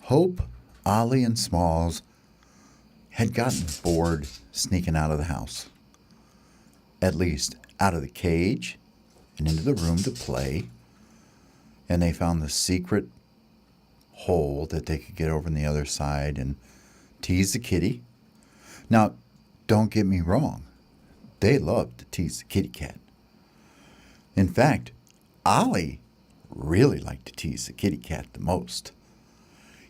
Hope, Ollie, and Smalls had gotten bored sneaking out of the house. At least out of the cage and into the room to play. And they found the secret hole that they could get over on the other side and tease the kitty. Now, don't get me wrong. They loved to tease the kitty cat. In fact, Ollie really liked to tease the kitty cat the most.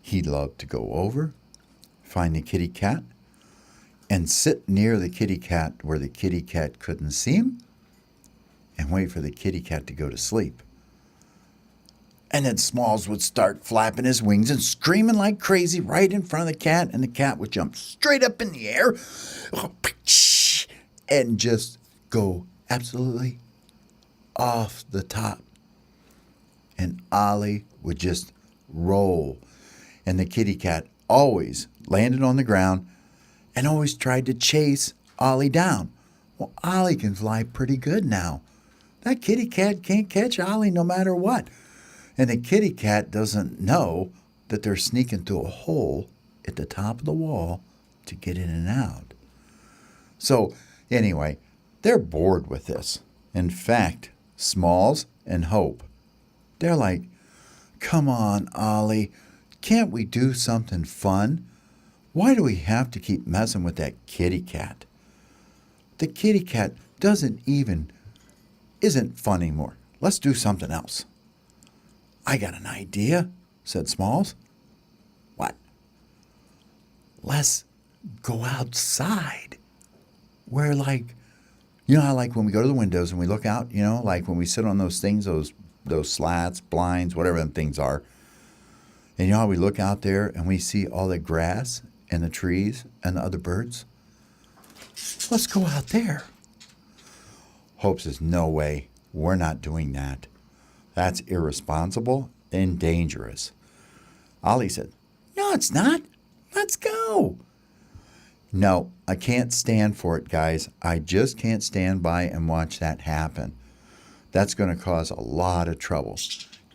He loved to go over, find the kitty cat, and sit near the kitty cat where the kitty cat couldn't see him and wait for the kitty cat to go to sleep. And then Smalls would start flapping his wings and screaming like crazy right in front of the cat, and the cat would jump straight up in the air and just go absolutely off the top. And Ollie would just roll, and the kitty cat always landed on the ground and always tried to chase Ollie down. Well, Ollie can fly pretty good now. That kitty cat can't catch Ollie no matter what. And the kitty cat doesn't know that they're sneaking through a hole at the top of the wall to get in and out. So, anyway, they're bored with this. In fact, Smalls and Hope, they're like, come on, Ollie, can't we do something fun? Why do we have to keep messing with that kitty cat? The kitty cat isn't fun anymore. Let's do something else. I got an idea, said Smalls. What? Let's go outside. We're like, how like when we go to the windows and we look out, like when we sit on those things, those slats, blinds, whatever them things are. And how we look out there and we see all the grass and the trees and the other birds? Let's go out there. Hope says, no way, we're not doing that. That's irresponsible and dangerous. Ollie said, no, it's not. Let's go. No, I can't stand for it, guys. I just can't stand by and watch that happen. That's going to cause a lot of trouble.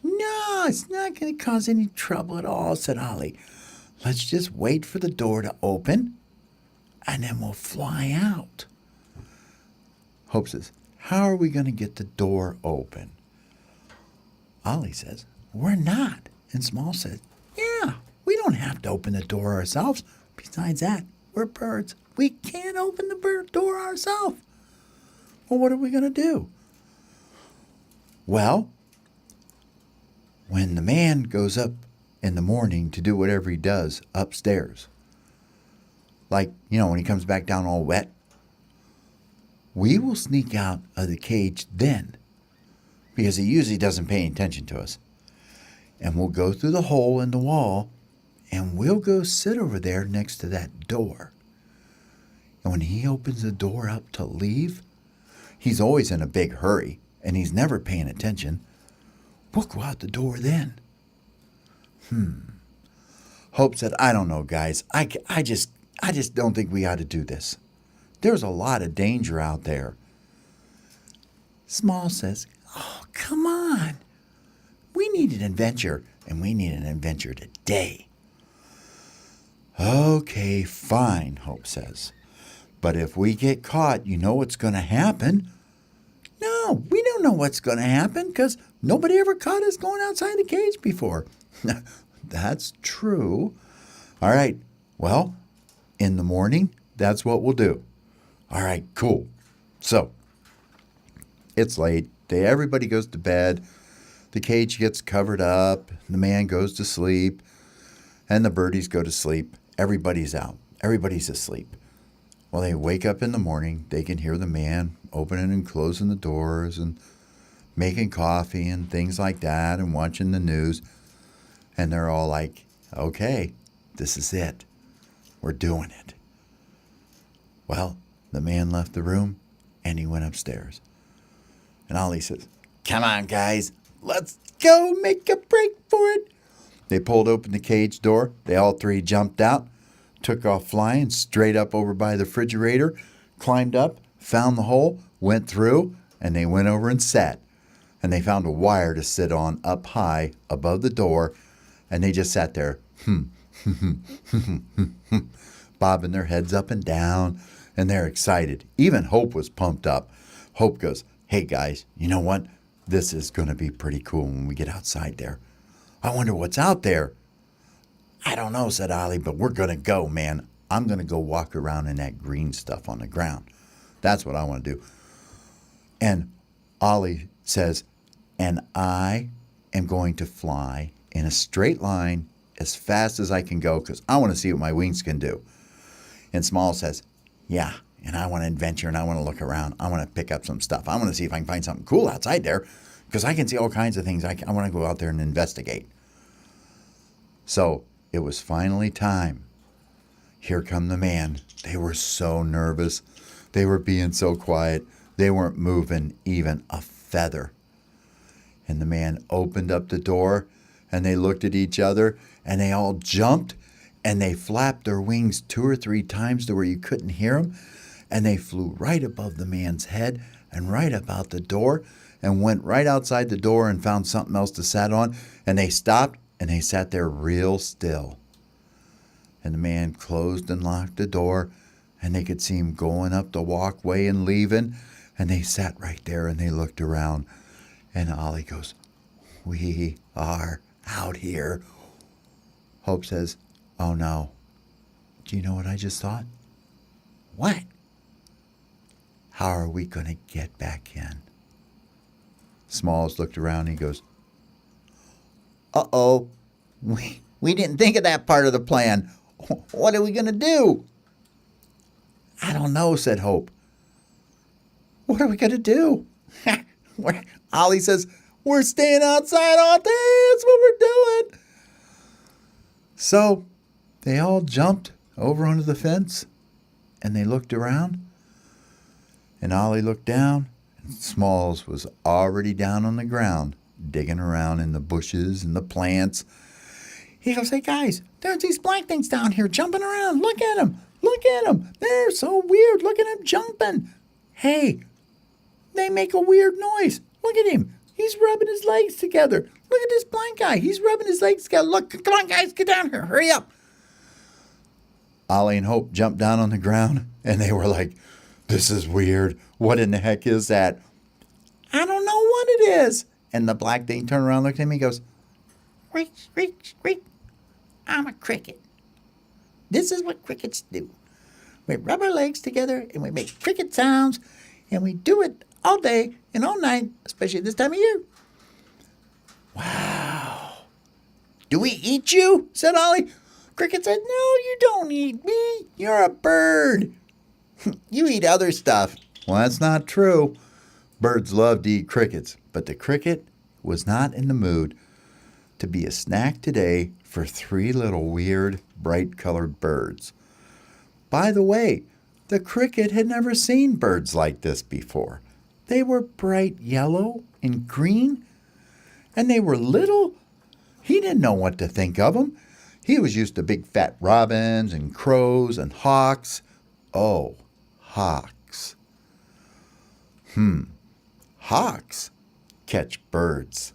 No, it's not going to cause any trouble at all, said Ollie. Let's just wait for the door to open, and then we'll fly out. Hope says, how are we going to get the door open? Ollie says, we're not. And Small says, yeah, we don't have to open the door ourselves. Besides that, we're birds. We can't open the door ourselves. Well, what are we going to do? Well, when the man goes up in the morning to do whatever he does upstairs, like, when he comes back down all wet, we will sneak out of the cage then, because he usually doesn't pay any attention to us. And we'll go through the hole in the wall, and we'll go sit over there next to that door. And when he opens the door up to leave, he's always in a big hurry, and he's never paying attention. We'll go out the door then. Hope said, I don't know, guys. I just don't think we ought to do this. There's a lot of danger out there. Small says, oh, come on. We need an adventure, and we need an adventure today. Okay, fine, Hope says. But if we get caught, you know what's going to happen? No, we don't know what's going to happen because nobody ever caught us going outside the cage before. That's true. All right, well, in the morning, that's what we'll do. All right, cool. So, it's late. Everybody goes to bed. The cage gets covered up. The man goes to sleep. And the birdies go to sleep. Everybody's out. Everybody's asleep. Well, they wake up in the morning. They can hear the man opening and closing the doors and making coffee and things like that and watching the news. And they're all like, okay, this is it. We're doing it. Well, the man left the room and he went upstairs. And Ollie says, come on, guys. Let's go make a break for it. They pulled open the cage door. They all three jumped out, took off flying straight up over by the refrigerator, climbed up, found the hole, went through, and they went over and sat. And they found a wire to sit on up high above the door. And they just sat there, bobbing their heads up and down, and they're excited. Even Hope was pumped up. Hope goes, hey, guys, you know what? This is going to be pretty cool when we get outside there. I wonder what's out there. I don't know, said Ollie, but we're going to go, man. I'm going to go walk around in that green stuff on the ground. That's what I want to do. And Ollie says, and I am going to fly in a straight line as fast as I can go because I want to see what my wings can do. And Small says, yeah, and I want to adventure and I want to look around. I want to pick up some stuff. I want to see if I can find something cool outside there because I can see all kinds of things. I want to go out there and investigate. So it was finally time. Here come the man. They were so nervous. They were being so quiet. They weren't moving even a feather. And the man opened up the door, and they looked at each other, and they all jumped, and they flapped their wings 2 or 3 times to where you couldn't hear them, and they flew right above the man's head and right about the door and went right outside the door and found something else to sit on, and they stopped, and they sat there real still. And the man closed and locked the door, and they could see him going up the walkway and leaving, and they sat right there and they looked around. And Ollie goes, we are out here. Hope says, oh no. Do you know what I just thought? What? How are we going to get back in? Smalls looked around and he goes, uh-oh, we didn't think of that part of the plan. What are we going to do? I don't know, said Hope. What are we going to do? Ollie says, we're staying outside all day. That's what we're doing. So they all jumped over onto the fence and they looked around. And Ollie looked down and Smalls was already down on the ground, digging around in the bushes and the plants. He goes, hey, guys, there's these black things down here jumping around. Look at them. Look at them. They're so weird. Look at them jumping. Hey, they make a weird noise. Look at him. He's rubbing his legs together. Look at this blind guy. He's rubbing his legs together. Look, come on, guys, get down here. Hurry up. Ollie and Hope jumped down on the ground, and they were like, this is weird. What in the heck is that? I don't know what it is. And the black thing turned around, looked at me, and goes, screech, screech, screech. I'm a cricket. This is what crickets do. We rub our legs together and we make cricket sounds, and we do it all day and all night, especially this time of year. Wow. Do we eat you? Said Ollie. Cricket said, no, you don't eat me. You're a bird. You eat other stuff. Well, that's not true. Birds love to eat crickets, but the cricket was not in the mood to be a snack today for 3 little weird, bright-colored birds. By the way, the cricket had never seen birds like this before. They were bright yellow and green, and they were little. He didn't know what to think of them. He was used to big fat robins and crows and hawks. Oh, hawks. Hawks catch birds.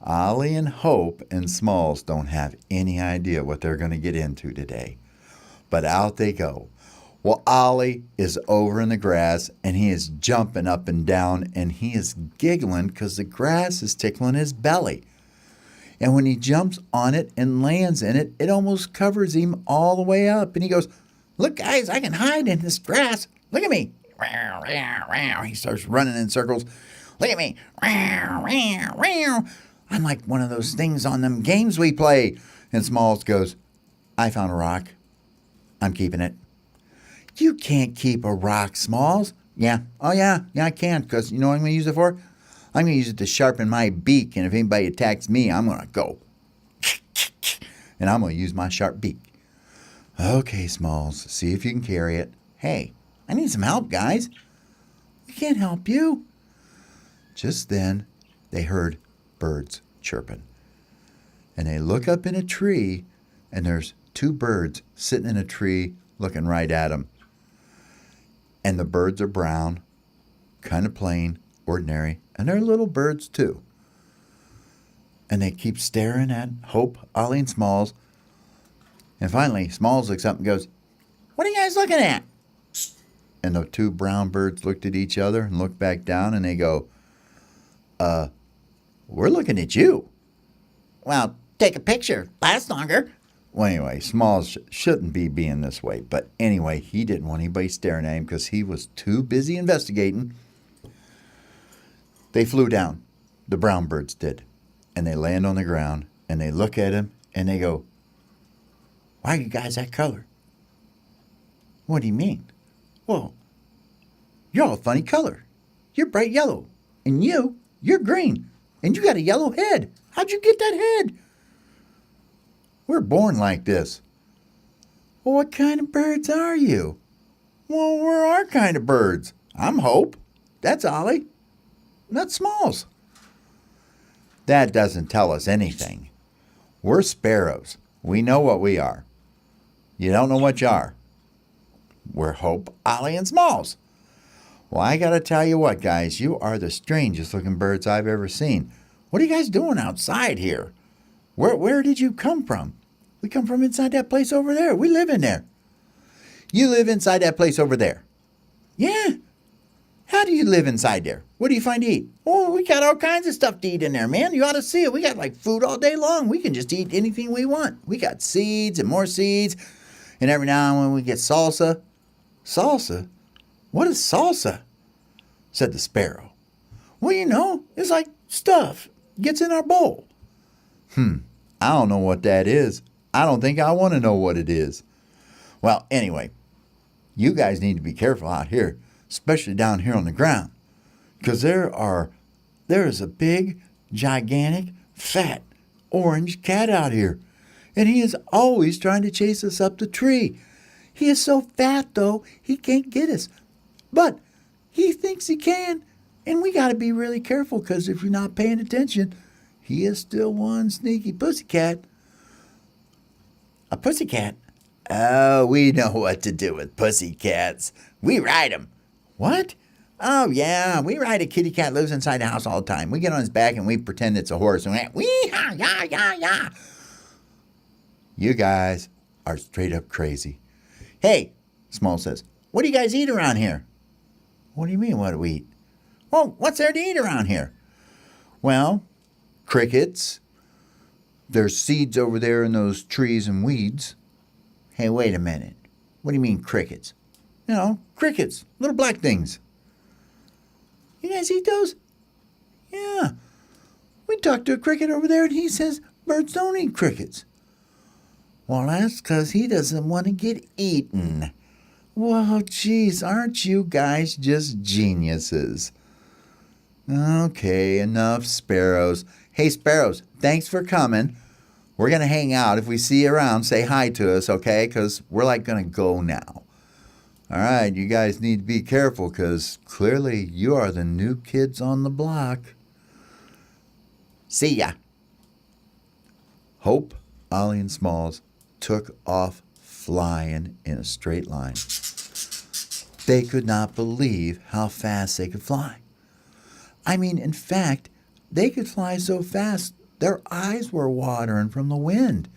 Ollie and Hope and Smalls don't have any idea what they're going to get into today. But out they go. Well, Ollie is over in the grass, and he is jumping up and down, and he is giggling because the grass is tickling his belly. And when he jumps on it and lands in it, it almost covers him all the way up. And he goes, look, guys, I can hide in this grass. Look at me. He starts running in circles. Look at me. I'm like one of those things on them games we play. And Smalls goes, I found a rock. I'm keeping it. You can't keep a rock, Smalls. Yeah. Oh, yeah. Yeah, I can, because you know what I'm going to use it for? I'm going to use it to sharpen my beak, and if anybody attacks me, I'm going to go. And I'm going to use my sharp beak. Okay, Smalls, see if you can carry it. Hey, I need some help, guys. We can't help you. Just then, they heard birds chirping. And they look up in a tree, and there's 2 birds sitting in a tree looking right at them. And the birds are brown, kind of plain, ordinary, and they're little birds too. And they keep staring at Hope, Ollie, and Smalls. And finally, Smalls looks up and goes, "What are you guys looking at?" And the two brown birds looked at each other and looked back down, and they go, "We're looking at you." Well, take a picture. Lasts longer. Well, anyway, Smalls shouldn't be being this way. But anyway, he didn't want anybody staring at him because he was too busy investigating. They flew down. The brown birds did. And they land on the ground, and they look at him, and they go, "Why are you guys that color?" "What do you mean?" "Well, you're all a funny color. You're bright yellow. And you're green. And you got a yellow head. How'd you get that head?" "We're born like this." "Well, what kind of birds are you?" "Well, we're our kind of birds. I'm Hope. That's Ollie. And that's Smalls." "That doesn't tell us anything. We're sparrows. We know what we are. You don't know what you are." "We're Hope, Ollie, and Smalls." "Well, I got to tell you what, guys. You are the strangest looking birds I've ever seen. What are you guys doing outside here? Where did you come from?" "We come from inside that place over there. We live in there." "You live inside that place over there?" "Yeah." "How do you live inside there? What do you find to eat?" Oh, we got all kinds of stuff to eat in there, man. You ought to see it. We got like food all day long. We can just eat anything we want. "We got seeds and more seeds. And every now and then we get salsa." "Salsa? What is salsa?" said the sparrow. "Well, it's like stuff gets in our bowl." I don't know what that is. I don't think I want to know what it is." "Well, anyway, you guys need to be careful out here, especially down here on the ground, because there is a big, gigantic, fat, orange cat out here, and he is always trying to chase us up the tree. He is so fat, though, he can't get us, but he thinks he can, and we got to be really careful, because if you're not paying attention, he is still one sneaky pussycat." A pussycat? "Oh, we know what to do with pussycats. We ride them." "What?" "Oh, yeah. We ride a kitty cat lives inside the house all the time. We get on his back and we pretend it's a horse. And wee-ha, ya, ya, ya." "You guys are straight up crazy." "Hey," Small says, "what do you guys eat around here?" "What do you mean, what do we eat?" "Well, what's there to eat around here?" "Well, crickets. There's seeds over there in those trees and weeds." "Hey, wait a minute. What do you mean crickets?" Crickets, little black things." "You guys eat those?" "Yeah. We talked to a cricket over there, and he says birds don't eat crickets." "Well, that's because he doesn't want to get eaten." "Well, geez, aren't you guys just geniuses?" "Okay, enough sparrows. Hey, sparrows, thanks for coming. We're going to hang out. If we see you around, say hi to us, okay? Because we're going to go now. All right, you guys need to be careful because clearly you are the new kids on the block." "See ya." Hope, Ollie, and Smalls took off flying in a straight line. They could not believe how fast they could fly. I mean, in fact, they could fly so fast their eyes were watering from the wind.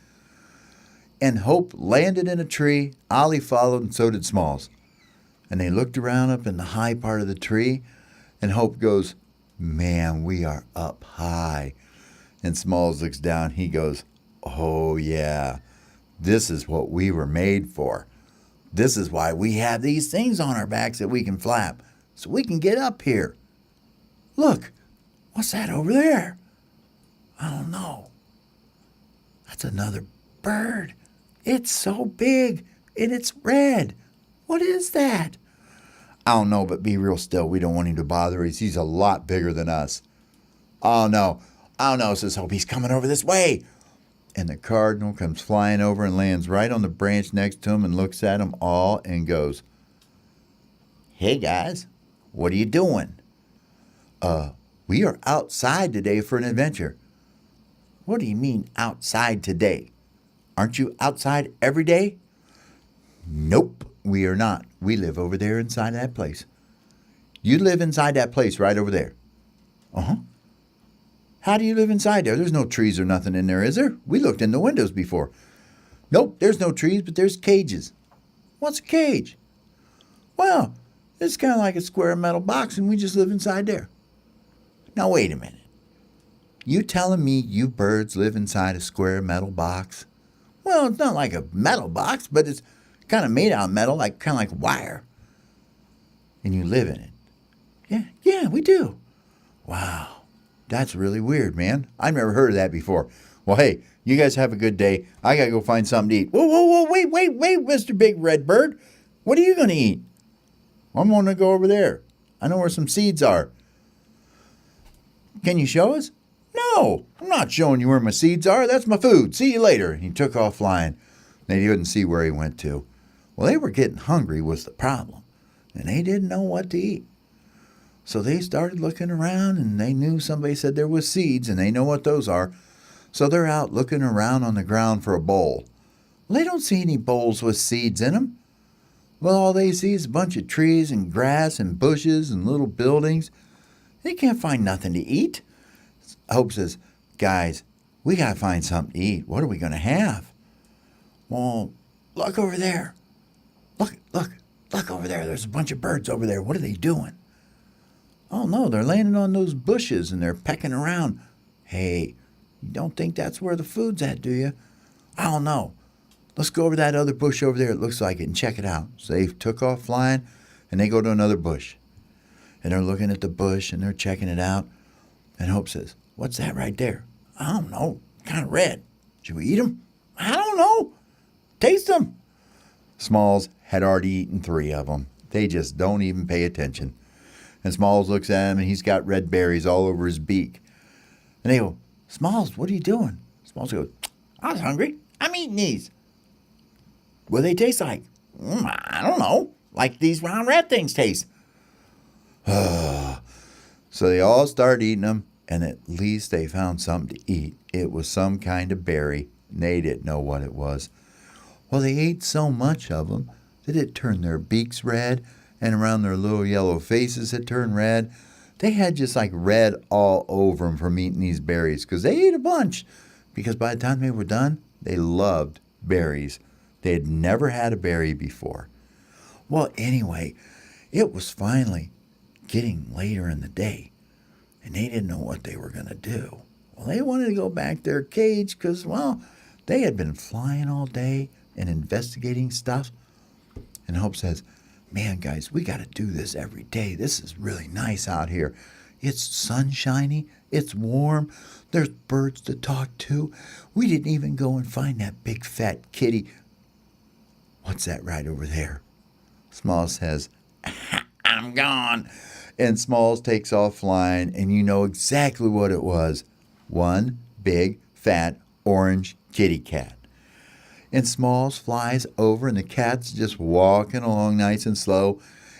And Hope landed in a tree, Ollie followed, and so did Smalls. And they looked around up in the high part of the tree, and Hope goes, "Man, we are up high." And Smalls looks down, he goes, "Oh yeah, this is what we were made for. This is why we have these things on our backs that we can flap, so we can get up here. Look, what's that over there?" "I don't know." "That's another bird. It's so big, and it's red. What is that?" "I don't know, but be real still. We don't want him to bother us. He's a lot bigger than us." "Oh, no. I don't know," says Hope. "He's coming over this way." And the cardinal comes flying over and lands right on the branch next to him and looks at them all and goes, "Hey, guys, what are you doing?" "We are outside today for an adventure." "What do you mean outside today? Aren't you outside every day?" "Nope, We are not. We live over there inside that place." "You live inside that place right over there?" Uh-huh." How do you live inside there? There's no trees or nothing in there, is there? We looked in the windows before. Nope, there's no trees, but there's cages. What's a cage? Well, it's kind of like a square metal box, and we just live inside there. Now, wait a minute. You telling me you birds live inside a square metal box? Well, it's not like a metal box, but it's kind of made out of metal, kind of like wire. And you live in it. Yeah, we do. Wow, that's really weird, man. I've never heard of that before. Well, hey, you guys have a good day. I got to go find something to eat. Whoa, wait, Mr. Big Red Bird. What are you going to eat? I'm going to go over there. I know where some seeds are. Can you show us? No, I'm not showing you where my seeds are. That's my food. See you later. And he took off flying. They couldn't see where he went to. Well, they were getting hungry was the problem, and they didn't know what to eat. So they started looking around, and they knew somebody said there was seeds, and they know what those are. So they're out looking around on the ground for a bowl. Well, they don't see any bowls with seeds in them. Well, all they see is a bunch of trees and grass and bushes and little buildings. They can't find nothing to eat. Hope says, guys, we got to find something to eat. What are we going to have? Well, look over there. Look over there. There's a bunch of birds over there. What are they doing? Oh, no, they're landing on those bushes and they're pecking around. Hey, you don't think that's where the food's at, do you? I don't know. Let's go over that other bush over there. It looks like it, and check it out. So they took off flying, and they go to another bush. And they're looking at the bush, and they're checking it out. And Hope says, what's that right there? I don't know. Kind of red. Should we eat them? I don't know. Taste them. Smalls had already eaten 3 of them. They just don't even pay attention. And Smalls looks at him, and he's got red berries all over his beak. And they go, Smalls, what are you doing? Smalls goes, I was hungry. I'm eating these. What do they taste like? I don't know. Like these round red things taste. So they all started eating them, and at least they found something to eat. It was some kind of berry, and they didn't know what it was. Well, they ate so much of them that it turned their beaks red, and around their little yellow faces it turned red. They had just like red all over them from eating these berries, because they ate a bunch. Because by the time they were done, they loved berries. They had never had a berry before. Well, anyway, it was finally getting later in the day, and they didn't know what they were going to do. Well, they wanted to go back to their cage because, well, they had been flying all day and investigating stuff. And Hope says, man, guys, we got to do this every day. This is really nice out here. It's sunshiny. It's warm. There's birds to talk to. We didn't even go and find that big fat kitty. What's that right over there? Smalls says, I'm gone. And Smalls takes off flying, and you know exactly what it was. One big, fat, orange kitty cat. And Smalls flies over, and the cat's just walking along nice and slow.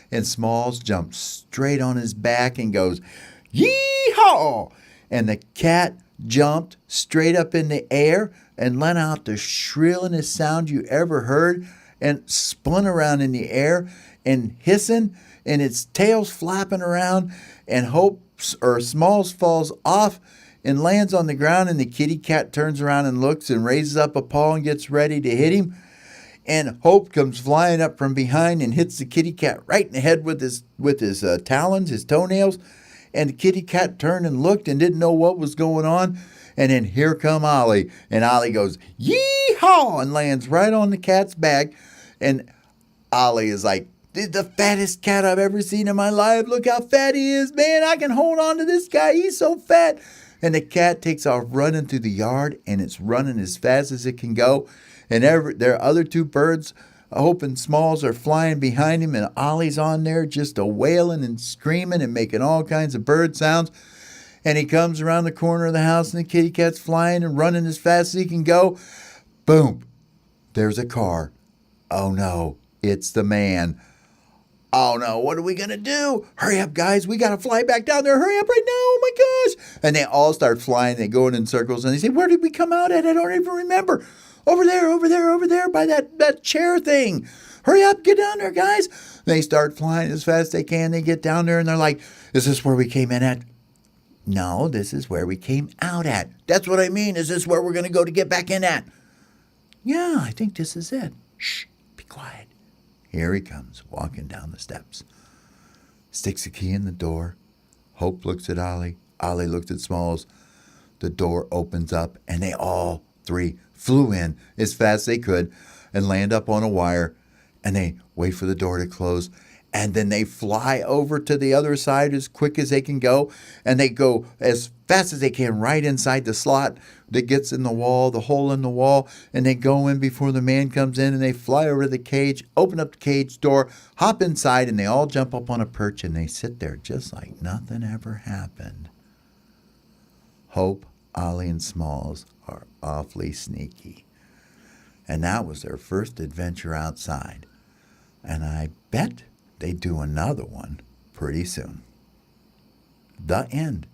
And Smalls jumps straight on his back and goes, yee-haw! And the cat jumped straight up in the air and let out the shrillingest sound you ever heard, and spun around in the air and hissing, and its tail's flapping around, and Smalls falls off and lands on the ground, and the kitty cat turns around and looks and raises up a paw and gets ready to hit him. And Hope comes flying up from behind and hits the kitty cat right in the head with his talons, his toenails. And the kitty cat turned and looked and didn't know what was going on. And then here come Ollie. And Ollie goes, yee-haw, and lands right on the cat's back. And Ollie is like, the fattest cat I've ever seen in my life. Look how fat he is, man. I can hold on to this guy. He's so fat. And the cat takes off running through the yard, and it's running as fast as it can go. And their other 2 birds, Hope and Smalls, are flying behind him, and Ollie's on there just wailing and screaming and making all kinds of bird sounds. And he comes around the corner of the house, and the kitty cat's flying and running as fast as he can go. Boom! There's a car. Oh no, it's the man. Oh no, what are we going to do? Hurry up, guys. We got to fly back down there. Hurry up right now. Oh my gosh. And they all start flying. They go in circles, and they say, where did we come out at? I don't even remember. Over there by that chair thing. Hurry up, get down there, guys. They start flying as fast as they can. They get down there, and they're like, is this where we came in at? No, this is where we came out at. That's what I mean. Is this where we're going to go to get back in at? Yeah, I think this is it. Shh, be quiet. Here he comes, walking down the steps. Sticks the key in the door. Hope looks at Ollie. Ollie looks at Smalls. The door opens up, and they all three flew in as fast as they could and land up on a wire, and they wait for the door to close, and then they fly over to the other side as quick as they can go, and they go as fast as they can right inside the slot that gets in the wall, the hole in the wall, and they go in before the man comes in, and they fly over to the cage, open up the cage door, hop inside, and they all jump up on a perch, and they sit there just like nothing ever happened. Hope, Ollie, and Smalls are awfully sneaky. And that was their first adventure outside. And I bet they do another one pretty soon. The end.